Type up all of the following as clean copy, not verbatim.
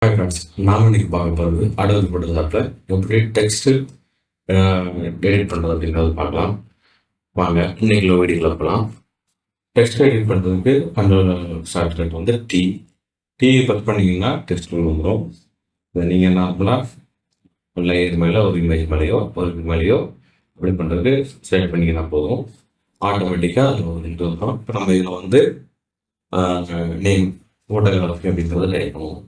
Hi friends, நாம இன்னைக்கு பார்க்க போகிறது அடோபி ஃபோட்டோஷாப்பில் எப்படி டெக்ஸ்ட்டு எடிட் பண்ணுறது அப்படிங்கிறது பார்க்கலாம். வாங்க இன்னைக்கு வீடியோவில் போகலாம். டெக்ஸ்ட் எடிட் பண்ணுறதுக்கு அந்த ஷார்ட்கட் வந்து டீ ப்ரெஸ் பண்ணிங்கன்னா டெக்ஸ்ட் வந்துடும். இதை நீங்கள் நார்மலாக லேயர் மேலே ஒரு இமேஜ் மேலேயோ அப்படி பண்ணுறதுக்கு செலக்ட் பண்ணிங்கன்னா போதும். ஆட்டோமேட்டிக்காக அதில் ஒரு இது வந்துடும். இப்போ நம்ம இதில் வந்து நேம் ஃபோட்டோகிராஃபி அப்படிங்கிறத டைப் பண்ணுவோம்.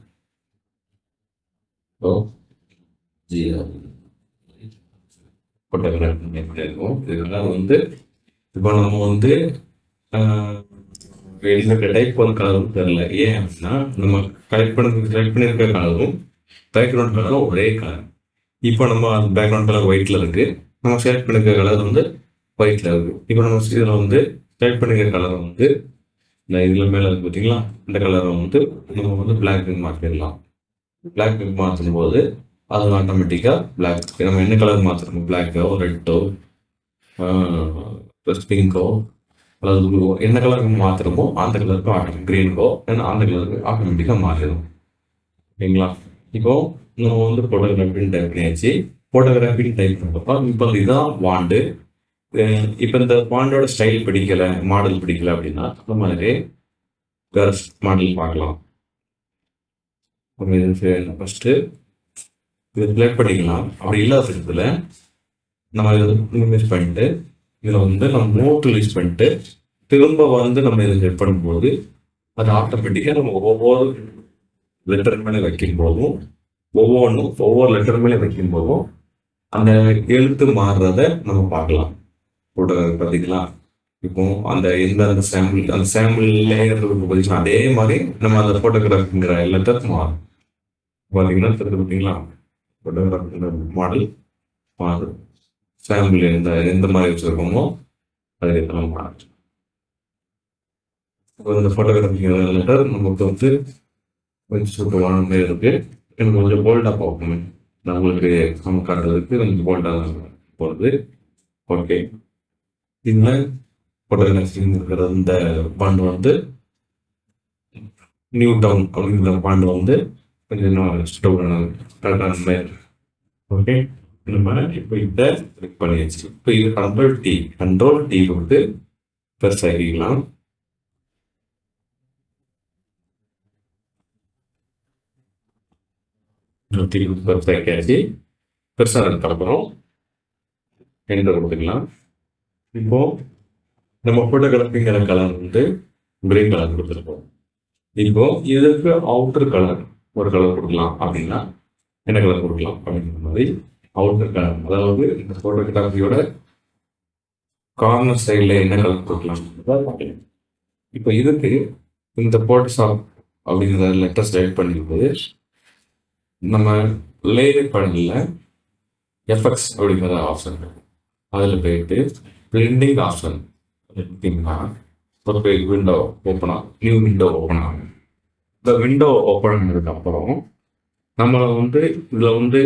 இருக்கும். இதெல்லாம் வந்து இப்போ நம்ம வந்து டைப் பண்ண கலரும் தெரியல. ஏன் அப்படின்னா நம்ம செலக்ட் பண்ணியிருக்க கலரும் பேக்ரவுண்ட் கலரும் ஒரே கலர். இப்போ நம்ம பேக்ரவுண்ட் கலர் ஒயிட்ல இருக்கு, நம்ம செலக்ட் பண்ணிருக்க கலர் வந்து ஒயிட்ல இருக்கு. இப்போ நம்ம இதில் வந்து செலக்ட் பண்ணிருக்க கலர் வந்து இந்த இதில் மேலே இருக்கு பார்த்தீங்களா, இந்த கலரை வந்து நம்ம வந்து பிளாக் மாற்றிடலாம். பிளாக் மாற்றும் போது அது ஆட்டோமேட்டிக்காக பிளாக் நம்ம என்ன கலர் மாற்றுறோமோ, பிளாக்கோ ரெட்டோ ப்ளஸ் பிங்கோ அல்லது ப்ளூவோ என்ன கலருக்கு மாற்றுறோமோ அந்த கலருக்கு க்ரீனுக்கோ ஏன்னா அந்த கலருக்கு ஆட்டோமேட்டிக்காக மாறிடும். ஓகேங்களா? இப்போது நம்ம வந்து ஃபோட்டோகிராஃபின்னு டைப் பண்ணியாச்சு. ஃபோட்டோகிராஃபின்னு டைப் பண்ணுறப்போ இப்போ இதுதான் வாண்டு. இப்போ இந்த வாண்டோட ஸ்டைல் பிடிக்கலை, மாடல் பிடிக்கலை அப்படின்னா அந்த மாதிரி வேறு மாடல் பார்க்கலாம். ஃபஸ்ட்டு இதை செலக்ட் பண்ணிக்கலாம். அப்படி இல்லாத பட்சத்தில் நம்ம இதை இன்வெஸ்ட் பண்ணிட்டு இதில் வந்து நம்ம நோட் ரிலீஸ் பண்ணிட்டு திரும்ப வந்து நம்ம இதை செட் பண்ணும்போது அது ஆட்டோமேட்டிக்காக நம்ம ஒவ்வொரு லெட்டர் மேலே வைக்கும் போதும் ஒவ்வொரு லெட்டர் மேலே வைக்கும் போதும் அந்த எழுத்து மாறுறத நம்ம பார்க்கலாம். பார்த்தீங்களா? இப்போ அந்த எந்த சாம்பிள் லேயர் பார்த்தீங்கன்னா அதே மாதிரி நம்ம அந்த ஃபோட்டோகிராஃபிங்கிற லெட்டர் மாறும். பார்த்தீங்கன்னா பார்த்தீங்களா, ஃபோட்டோகிராஃபிங்கிற மாடல் மாறும். சாம்பிள் எந்த மாதிரி வச்சுருக்கோமோ அது நம்ம மாறும். இப்போ இந்த ஃபோட்டோகிராஃபிங்கிற லெட்டர் நமக்கு வந்து கொஞ்சம் சூப்பரான மாதிரி இருக்குது. எனக்கு கொஞ்சம் போல்டாக பார்ப்போமே, நான் உங்களுக்கு நம்ம காட்டுறதுக்கு கொஞ்சம் போல்டாக போகிறது. ஓகே, இதில் ஃபோட்டோகிராஃபிங் இருக்கிற இந்த பாண்டு வந்து நியூ டவுன் அப்படிங்கிற பாண்டு வந்து கொஞ்சம் கரெக்டான மாதிரி. ஓகே, நம்ம இப்போ இதை கிளிக் பண்ணியாச்சு. இப்போ இது கண்ட்ரோல் டி வந்து பெருசாகிக்கலாம். பெருசாகியாச்சு. பெருசாக அதுக்கப்புறம் என்டர் கொடுத்துக்கலாம். இப்போ நம்ம ஃபோட்டோகிராஃபிங்கிற கலர் வந்து கிரீன் கலர் கொடுத்துருக்கோம். இப்போ இதுக்கு அவுட்டர் கலர் ஒரு கலர் கொடுக்கலாம் அப்படின்னா என்ன கலர் கொடுக்கலாம் அப்படிங்கிற மாதிரி அவுட்டர் கலர், அதாவது இந்த ஃபோட்டோகிராஃபியோட கார்னர் சைடில் என்ன கலர் கொடுக்கலாம் பார்க்கலாம். இப்போ இதுக்கு இந்த ஃபோட்டோஷாப் அப்படிங்கிற லெட்டர் செலக்ட் பண்ணிக்கும்போது நம்ம லேயர் பேனலில் எஃப்எக்ஸ் அப்படிங்கிற ஆப்ஷன் அதில் போயிட்டு பிளெண்டிங் ஆப்ஷன் எடுத்தீங்கன்னா ஒரு page window new window open ஆகும். இந்த விண்டோ ஓப்பன் ஆனதுக்கு அப்புறம் நம்ம வந்து இதில் வந்து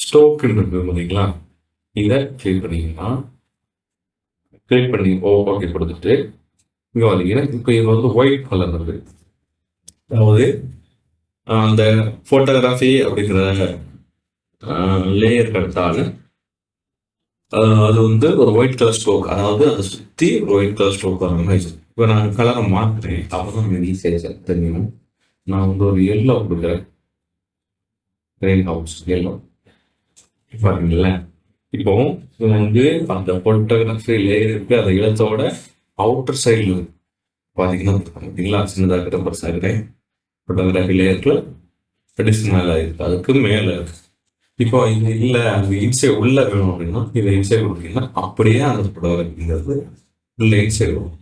ஸ்டோக் இருக்குது பார்த்தீங்களா, இதை கிளிக் பண்ணி ஓகே கொடுத்துட்டு இங்கே வந்தீங்கன்னா இப்போ இது வந்து ஒயிட் கலர் இருக்குது. அதாவது அந்த ஃபோட்டோகிராஃபி அப்படிங்கிற லேயர் கட்டால் அது வந்து ஒரு ஒயிட் கலர் ஸ்ட்ரோக், அதாவது அதை சுற்றி ஒரு ஒயிட் கலர் ஸ்ட்ரோக் வர மாதிரி. இப்போ நான் கலரை மாற்றுறேன், அப்புறம் எனக்கு ஈஸியாக தெரியும். நான் வந்து ஒரு எல்லோ கொடுக்குறேன், கிரீன் ஹவுஸ் எல்லோ. பாருங்களேன், இப்போ வந்து அந்த ஃபோட்டோகிராஃபி லேயர் இருக்கு, அந்த இடத்தோட அவுட்டர் சைடில் பார்த்தீங்களா சின்னதாக இருக்கிற பெருசாக இருக்கிறேன். ஃபோட்டோகிராஃபி லேயருக்கு ட்ரெடிஷ்னலாக இருக்குது, அதுக்கு மேலே இருக்கு. இப்போ இது இல்லை, அது இன்சைட் உள்ள வேணும் அப்படின்னா இதை இன்சைட் கொடுத்தீங்கன்னா அப்படியே அந்த ஃபோட்டோகிராஃபிங்கிறது உள்ள இன்சைட் வரும்.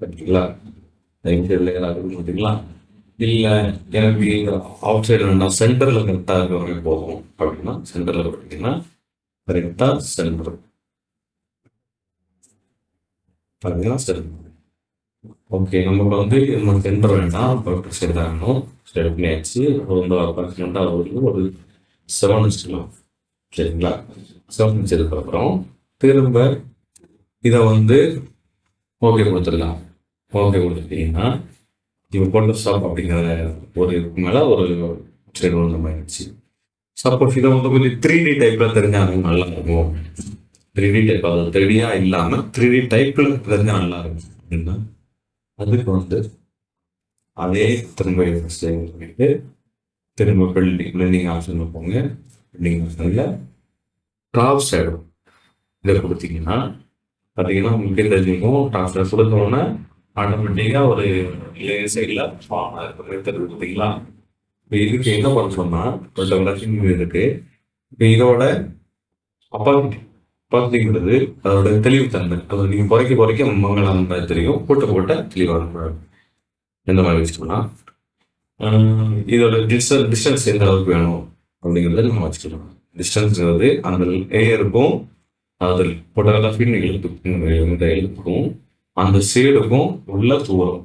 பார்த்தீங்களா, இன்சைட் லேயர் ஆகுது பார்த்தீங்களா. இல்லை எனக்கு அவுட் சைடு வேண்டாம், சென்டரில் கரெக்டாக இருக்கிற மாதிரி போகும் அப்படின்னா சென்டரில் பார்த்தீங்கன்னா கரெக்டாக சென்டர் பார்த்தீங்கன்னா சென்டர். ஓகே, நமக்கு வந்து நம்ம சென்டர் வேண்டாம், செட் ஆகணும். செட் பண்ணியாச்சு. பார்த்தீங்கன்னா ஒரு 7 வச்சுக்கலாம். சரிங்களா, 7 வச்சதுக்கப்புறம் திரும்ப இதை வந்து ஓகே கொடுத்துடலாம். ஓகே கொடுத்துட்டீங்கன்னா இப்போ ஃபோட்டோஷாப் அப்படிங்கிற ஒரு இதுக்கு மேலே ஒரு சரி அந்த மாதிரி இருந்துச்சு. சப்போஸ் இதை வந்து கொஞ்சம் 3D டைப்பில் தெரிஞ்சாலும் நல்லா இருக்கும். 3D டைப், அது 3Dயா இல்லாமல் 3D டைப்பில் தெரிஞ்சால் நல்லா இருக்கும் அப்படின்னா அதுக்கு வந்து அதே திரும்ப பண்ணிட்டு திரும்ப பில்டிங் ஆப்ஷனில் போங்க. பில்டிங் ஆப்ஷனில் டாப் ஷேடோ இதை கொடுத்தீங்கன்னா பார்த்தீங்கன்னா உங்களுக்கு தெரிஞ்சுக்கும். டாப் ஷேடோ கொடுத்தோன்னே ஆட்டோமேட்டிக்காக ஒரு சைடில் ஃபார்மாக இருக்கிற மாதிரி தெரிஞ்சு பார்த்தீங்களா. இப்போ இதுக்கு என்ன பண்ண சொன்னால் ஒரு டெவலப்பிங் இருக்குது. இப்போ இதோட அப்பாசிட்டிங்கிறது அதோட தெளிவுத்தன்மை, அதை நீங்கள் குறைக்க மங்களான மாதிரி தெரியும், போட்ட தெளிவான எந்த மாதிரி வச்சுக்கலாம். இதோட டிஸ்டன்ஸ் எந்த அளவுக்கு வேணும் அப்படிங்கிறத நம்ம வச்சுக்கலாம். டிஸ்டன்ஸ்ங்கிறது அந்த லேயருக்கும் அதில் ஃபோட்டோகிராஃபின் எழுத்துக்கும் அந்த சைடுக்கும் உள்ள தூரம்.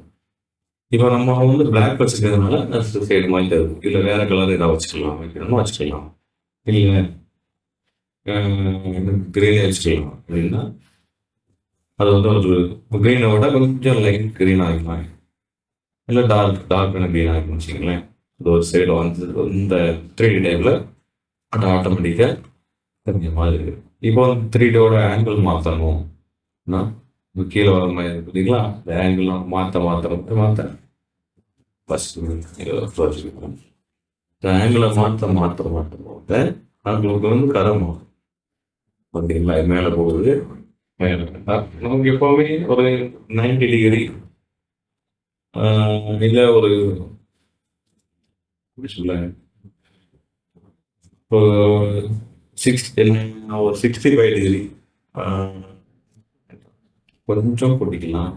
இப்போ நம்ம வந்து பிளாக் வச்சுக்கிறதுனால அந்த சைடு மாதிரி தரும். இல்லை வேற கலர் ஏதாவது வச்சுக்கலாம், வைக்கணும்னு வச்சுக்கலாம். இல்லை கிரே வச்சுக்கலாம் அப்படின்னா அது வந்து ஒரு கிரீனை விட கொஞ்சம் லைட் கிரீன் ஆகிக்கலாம். இல்லை டார்க்கான கிரீன் ஆகிக்கணும் வச்சுக்கங்களேன். அது ஒரு சைடு வந்து இந்த 3D டைப்பில் அது ஆட்டோமேட்டிக்காக தெரிஞ்ச மாதிரி இருக்குது. இப்போ வந்து 3Dயோட ஆங்கிள் மாற்றணும்னா கீழே வர மாதிரி இருக்குதுங்களா. இந்த ஆங்கிள் மாற்ற ஃபஸ்ட்டு வச்சுக்கணும். இந்த ஆங்கிளை மாற்ற உங்களுக்கு வந்து கரமாகும் பார்த்தீங்களா. மேலே போகுது. நமக்கு எப்போவுமே ஒரு 90 டிகிரி இல்லை ஒரு சொல்ல ஒரு 65 டிகிரி கொஞ்சம் பிடிக்கலாம்.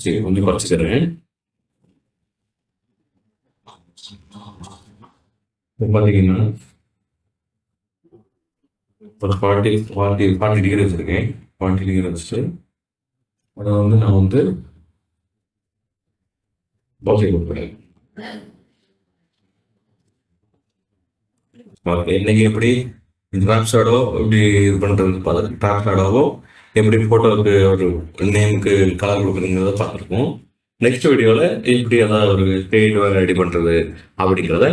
சரி, கொஞ்சம் குறைச்சிக்கிறேன். பார்த்தீங்கன்னா ஒரு 40 டிகிரி வச்சுருக்கேன். 40 டிகிரி வச்சுட்டு அதை வந்து நான் வந்து ஓகே கொடுக்குறேன். இன்னைக்கு எப்படி ட்ராப் ஷேடோ எப்படி இது பண்ணுறது பார்த்து, ட்ராப் ஷேடோவோ எப்படி ஃபோட்டோவுக்கு ஒரு நேமுக்கு கலர் கொடுக்குறதுங்கிறத பார்த்துருக்கோம். நெக்ஸ்ட் வீடியோவில் எப்படி ஏதாவது ஒரு பெயிண்ட் வேறு ரெடி பண்ணுறது அப்படிங்கிறத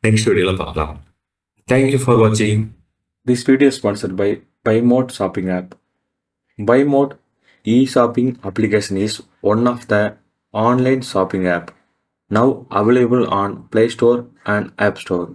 நெக்ஸ்ட் வீடியோவில் பார்க்கலாம். தேங்க்யூ ஃபார் வாட்சிங். This video is sponsored by BuyMode shopping app. BuyMode e-shopping application is one of the online shopping app now available on Play Store and App Store.